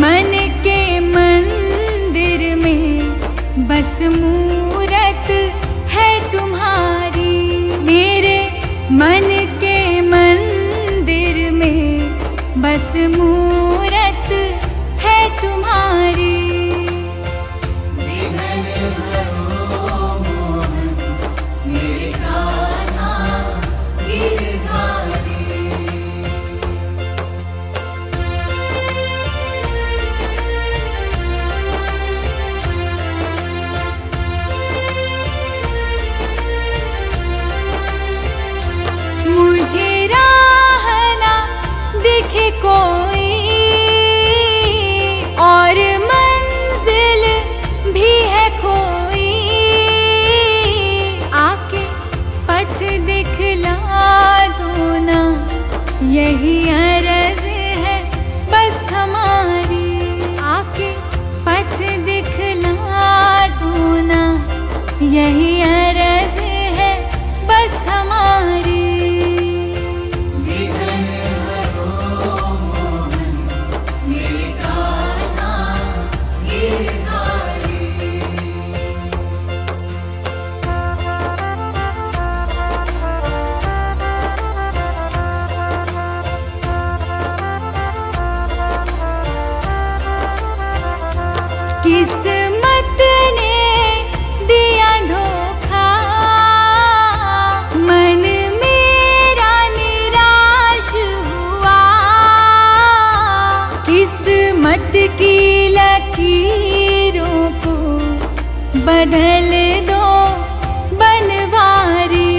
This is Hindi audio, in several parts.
मन के मंदिर में बस मूरत है तुम्हारी। मेरे मन के मंदिर में बस मूरत है तुम्हारी। मुझे राह ना दिखे कोई और मंजिल भी है खोई। आके पथ दिखला दो ना, यही अर्ज है बस हमारी। आके पथ दिखला दो ना, यही अर्ज है बस हमारी। किस्मत ने दिया धोखा, मन मेरा निराश हुआ। किस्मत की लकीरों को बदल दो बनवारी।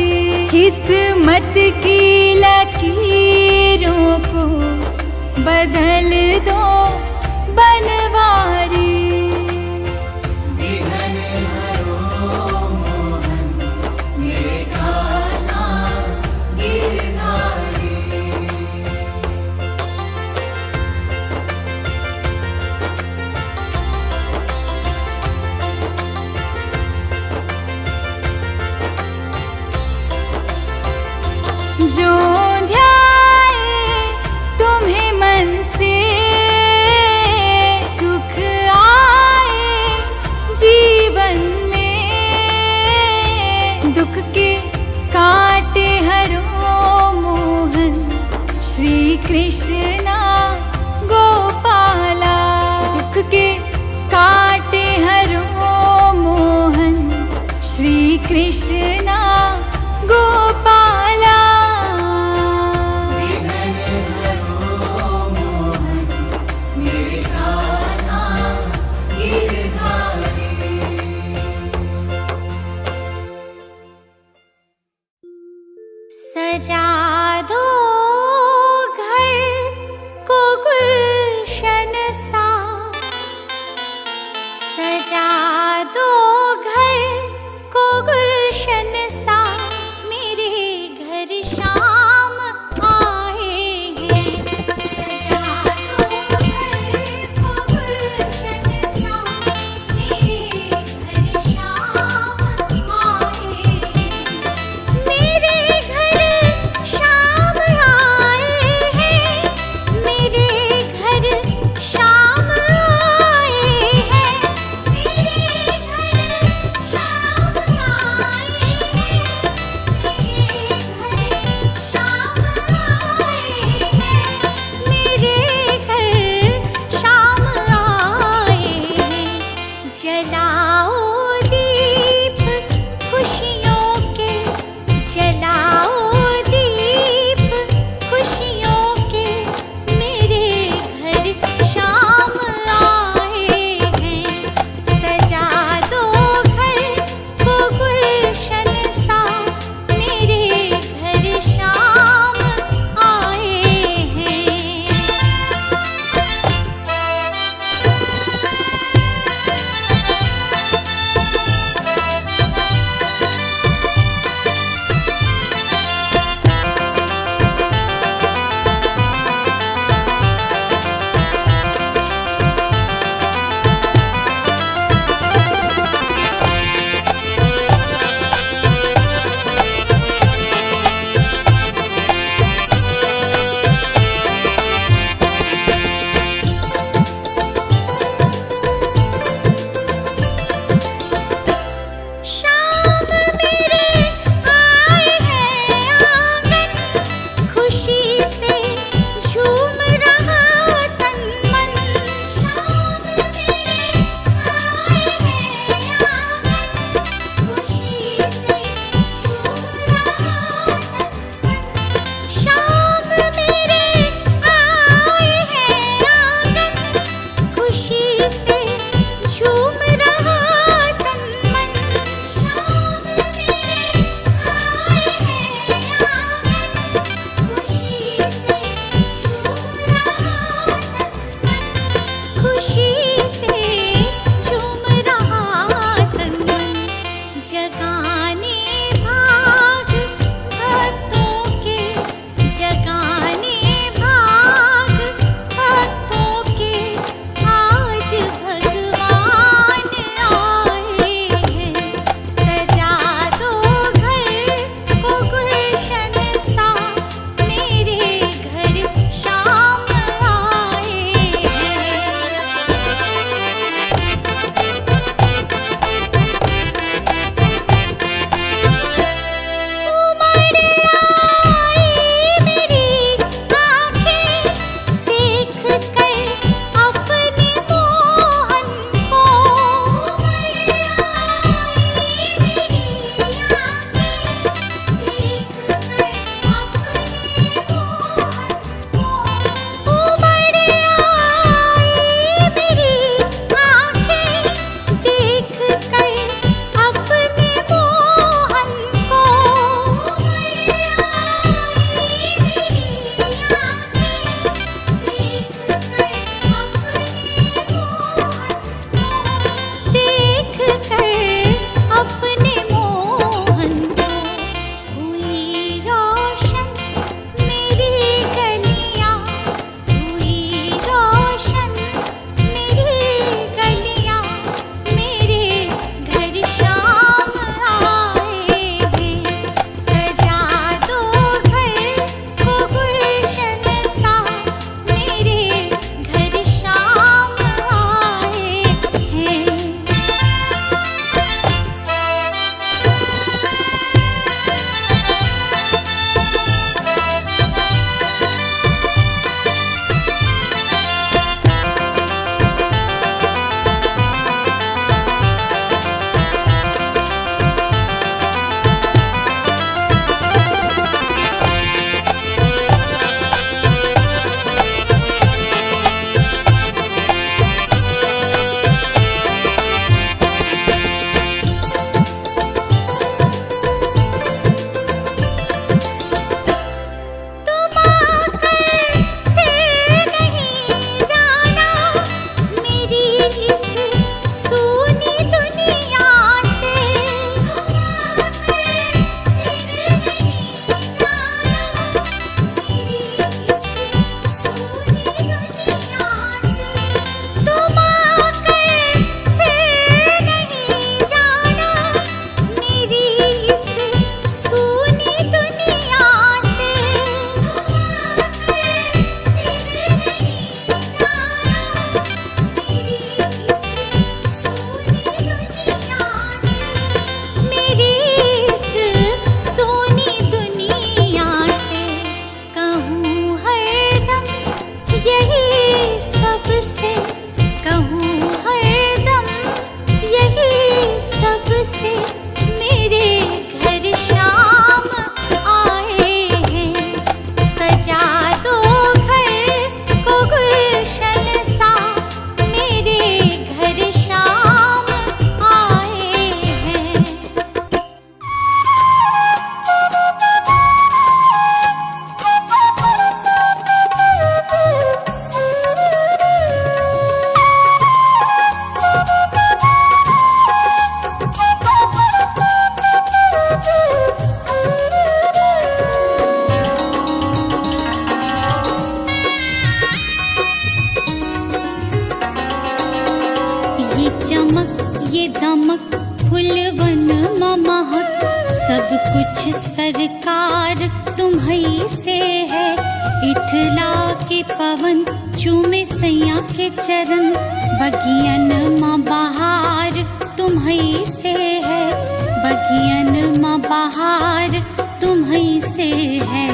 किस्मत की लकीरों को बदल दो बनवारी। जो ध्याए तुम्हें मन से, सुख आए जीवन में। दुख के काटे हरो मोहन, श्री कृष्णा गोपाला। दुख के काटे हरो मोहन, श्री कृष्णा गोपाला। सजा दो घर को गुलशन सा, सजा दो घर को गुलशन सा। मेरे घर शाम आए हैं। सजा दो घर को गुलशन सा, मेरे घर शाम आए हैं। मेरे घर सब कुछ सरकार तुम्हीं से है। इठला के पवन चूमे सैया के चरण, बगियन माँ बहार तुम्हीं से है। बगियन माँ बहार तुम्हीं से है।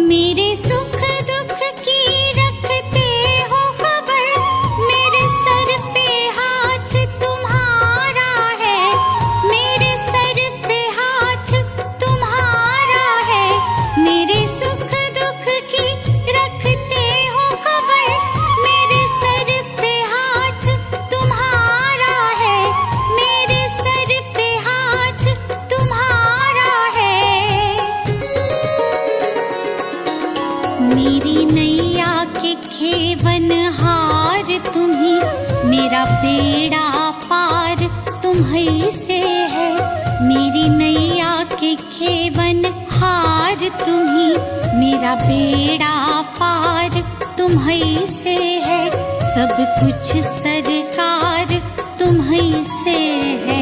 मेरे सुख दुख की रखते हो खबर, मेरे सर पे हाथ तुम्हारा है। मेरे सर पे हाथ तुम्हारा है। मेरे सुख दुख की रखते हो खबर, मेरे सर पे हाथ तुम्हारा है। मेरे सर पे हाथ तुम्हारा है। मेरी नैया के खेवन हार तुम्ही, मेरा बेड़ा पार तुम्हीं से है। मेरी नैया के खेवन हार तुम्ही, मेरा बेड़ा पार तुम्हीं से है। सब कुछ सरकार तुम्हीं से है।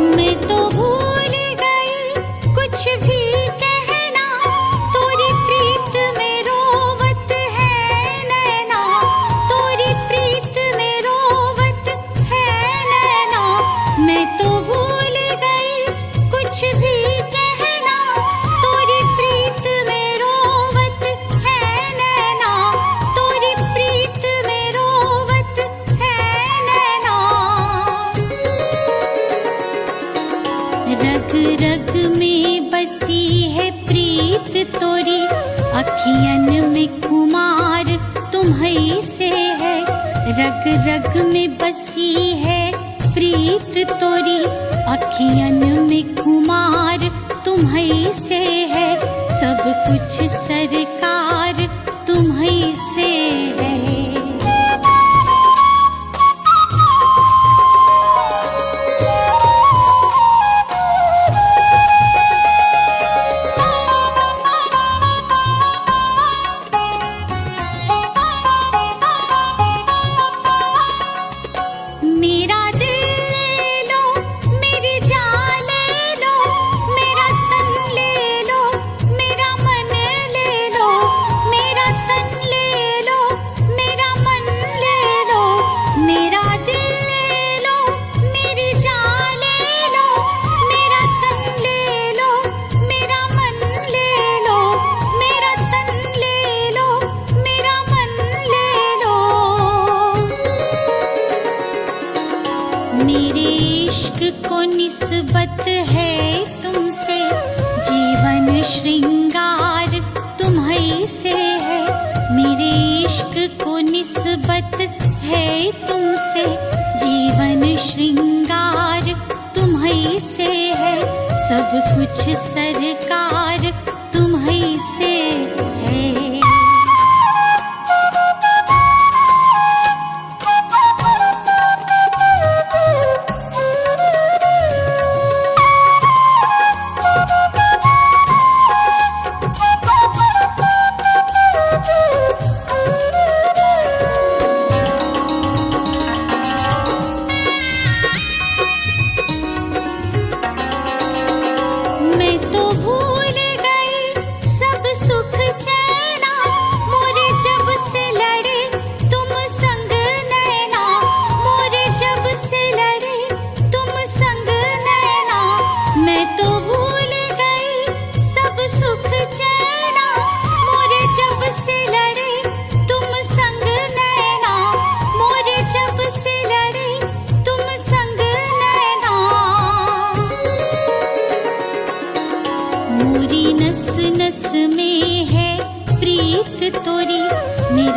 मैं तो भूल गई कुछ भी कहना, तोरी प्रीत में रोवत है नैना। तोरी प्रीत में रोवत है नैना। मैं तो भूल गई कुछ भी कहना, तोरी प्रीत में रोवत है नैना। तोरी प्रीत में रोवत है नैना। रग रग में बसी है प्रीत तोरी, अखियन में कुमार तुम्हीं से है। रग रग में बसी है प्रीत तोरी, अखियन में कुमार तुम्हीं से है। सब कुछ सरकार तुम्हीं से है। मेरा दिल ले लो, मेरी जान ले लो, मेरा तन ले लो, मेरा मन ले लो। मेरा तन ले लो, मेरा मन ले लो। मेरा दिल ले लो, मेरी जान ले लो, मेरा तन ले लो, मेरा मन ले लो। मेरा तन ले लो, मेरा मन ले लो। मेरे इश्क को निस्बत है तुमसे, जीवन श्रृंगार तुम्हीं से है। मेरे इश्क को निस्बत है तुमसे, जीवन श्रृंगार तुम्हीं से है। सब कुछ सरकार तुम्हीं से है। मैं तो भूल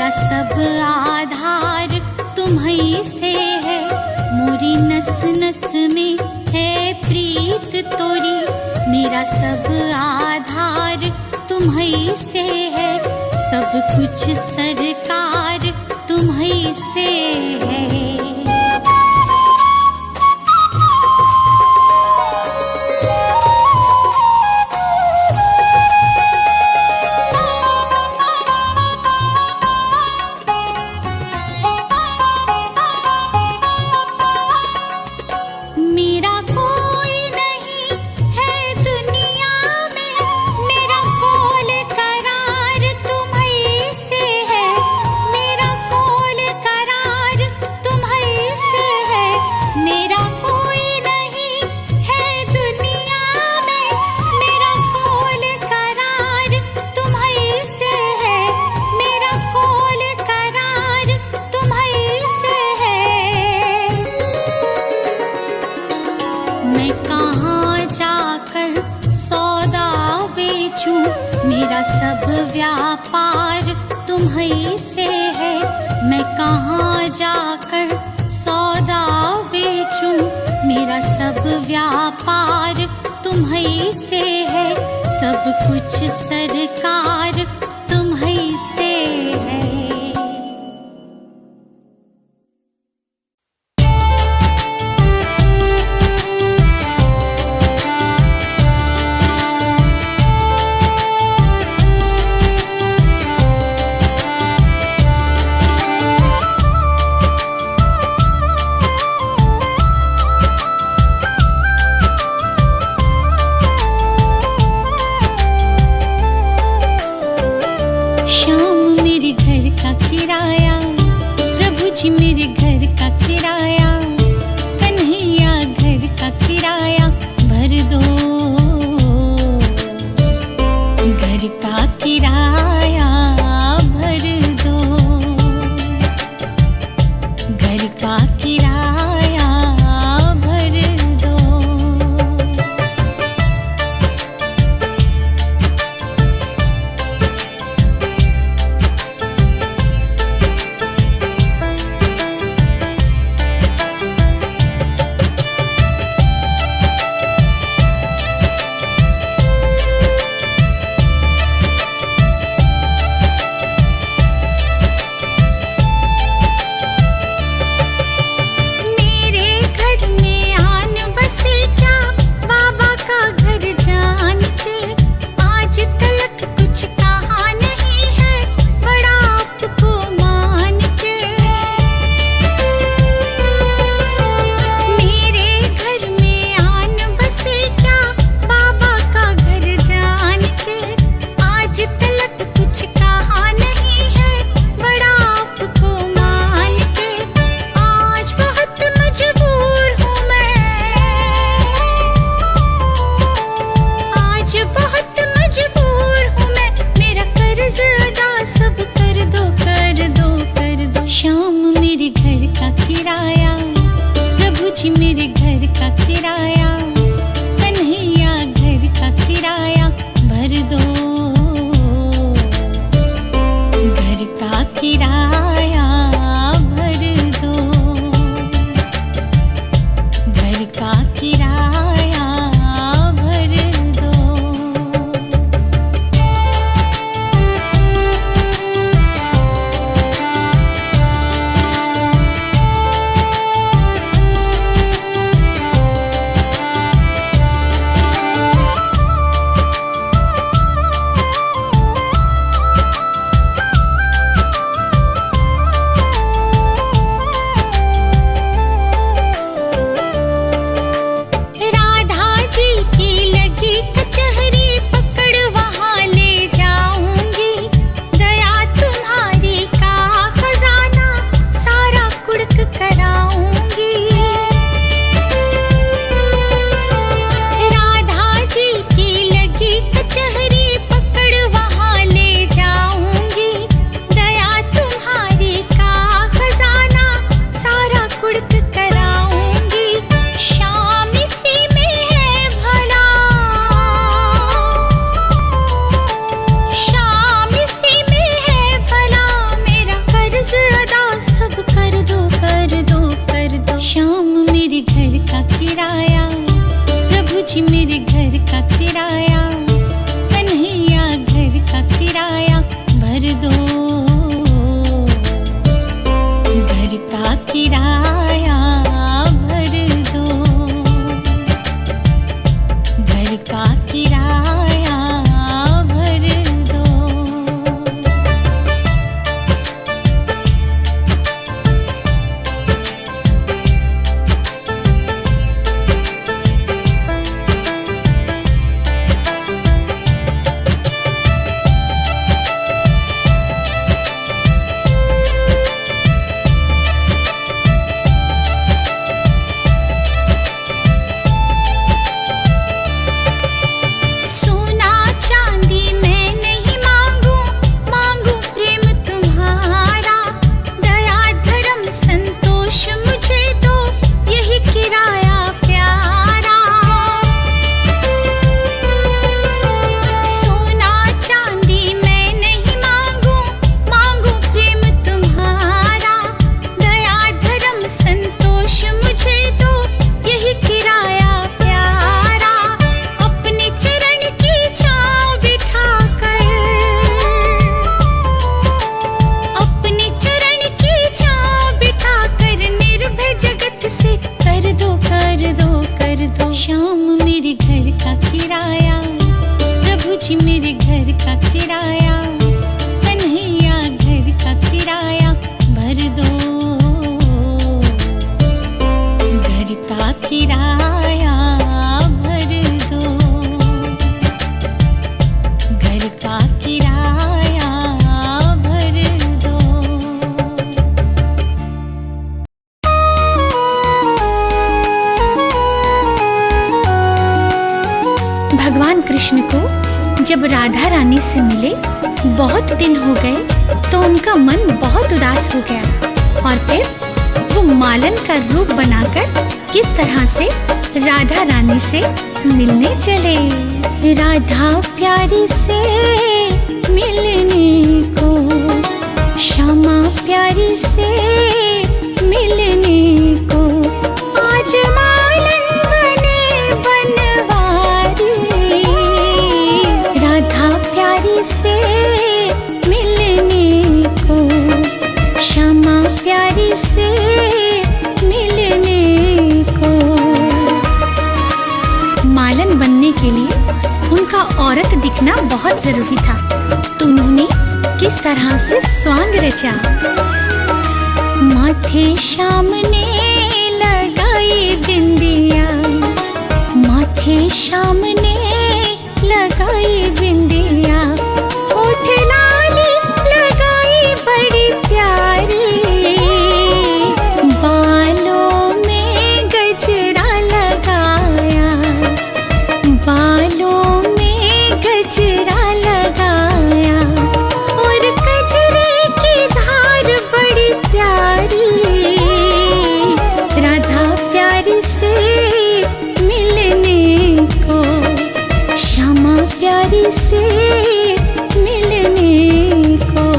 मेरा सब आधार तुम्हीं से है, मोरी नस नस में है प्रीत तोरी। मेरा सब आधार तुम्हीं से है, सब कुछ सरकार तुम्हीं से है। मेरा कोई नहीं है दुनिया में, मेरा कोल करार तुम्हीं से है, मेरा कोल करार तुम्हीं से है। मेरा कोई नहीं है दुनिया में, मेरा कोल करार तुम्हीं से है, मेरा कोल करार तुम्हीं से है। मैं कहाँ जाकर सौदा बेचूं, मेरा सब व्यापार तुम्हीं से है। मैं कहाँ जाकर सौदा बेचूं, मेरा सब व्यापार तुम्हीं से है, सब कुछ सरकार तुम्हीं से है। श्याम मेरे घर का किराया, प्रभु जी मेरे घर का किराया, कन्हैया घर का किराया भर दो। घर का किराया भर दो, घर का किराया भर दो। जी मेरे घर का किराया, कन्हैया घर का किराया भर दो। घर का किराया भर दो, घर का किराया भर दो। श्याम मेरे घर का किराया, प्रभु जी मेरे घर का किराया, कन्हैया घर का किराया भर दो, घर का किराया भर दो, घर का किराया भर दो। भगवान कृष्ण को जब राधा रानी से मिले बहुत दिन हो गए तो उनका मन बहुत उदास हो गया और फिर वो मालन का रूप बनाकर किस तरह से राधा रानी से मिलने चले। राधा प्यारी से मिलने को, श्यामा प्यारी से मिलने को, आज मालन बने बनवारी। राधा प्यारी से मिलने को, श्यामा प्यारी से मिलने को। मालन बनने के लिए उनका औरत दिखना बहुत जरूरी था, तो उन्होंने किस तरह से स्वांग रचा। माथे श्याम ने लगाई बिंदिया, माथे श्याम ने लगाई बिंदिया, होठ लाली लगाई बड़ी प्यारी, बालों में गजरा लगाया, बालों में गजरा लगाया, और गजरे की धार बड़ी प्यारी। राधा प्यारी से मिलने को, श्यामा प्यारी से मिलने को।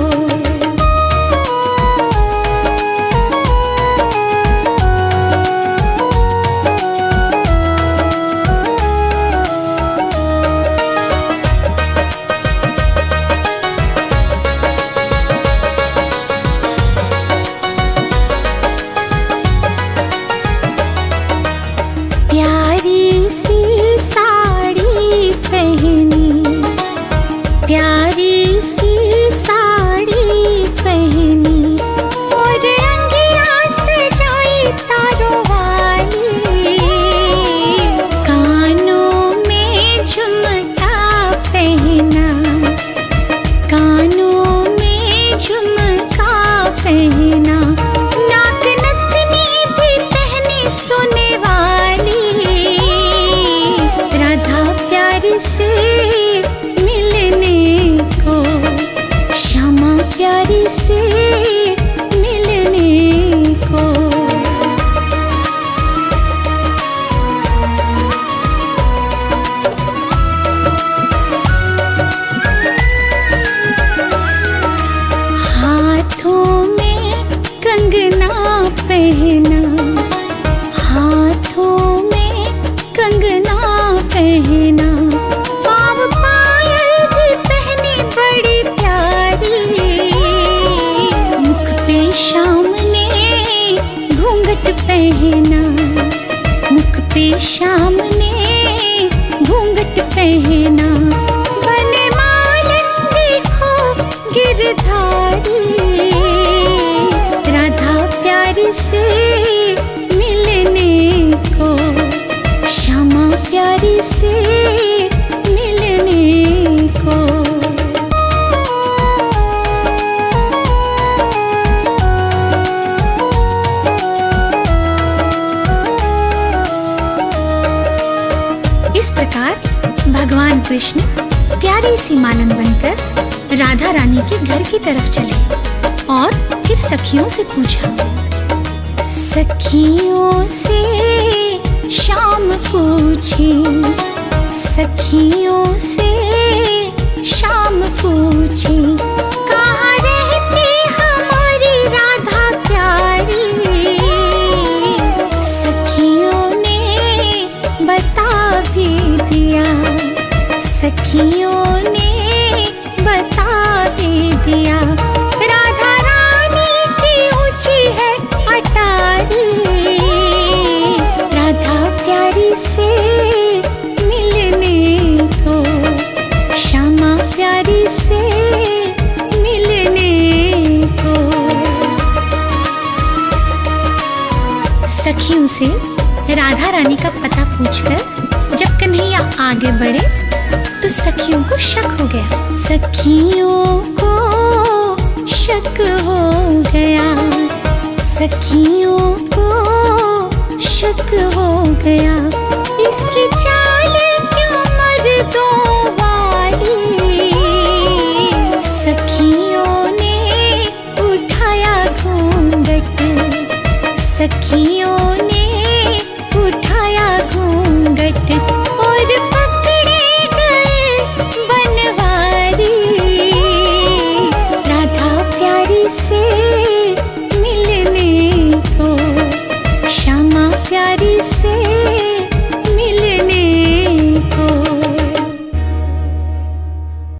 प्यारी सी साड़ी पहनी, प्यारी सी साड़ी पहनी, और अंगिया सजाई तारों वाली, कानों में झुमका पहना, कानों में झुमका पहना, नाक नथनी भी पहनी सोने वाली। राधा प्यारी से मिलने को, श्यामा प्यारी से मिलने को। हाथों में कंगना पहना, हाथों में कंगना पहना, पाँव पायल भी पहनी बड़ी प्यारी, मुख पे श्याम ने घूंघट पहना, मुख पे श्याम ने घूंघट पहना, बने मालन देखो गिरधारी। राधा प्यारी से मिलने को, श्यामा प्यारी से मिलने को। इस प्रकार भगवान कृष्ण प्यारी सी मालन बनकर राधा रानी के घर की तरफ चले और फिर सखियों से पूछा। सखियों से श्याम पूछे, सखियों से श्याम पूछे, कहाँ रहती हमारी राधा प्यारी। सखियों ने बता भी दिया, सखियों ने बता भी दिया, राधा रानी की ऊंची है अटारी। राधा प्यारी से से राधा रानी का पता पूछकर जब कन्हैया आगे बढ़े तो सखियों को शक हो गया। सखियों को शक हो गया, सखियों को शक हो गया।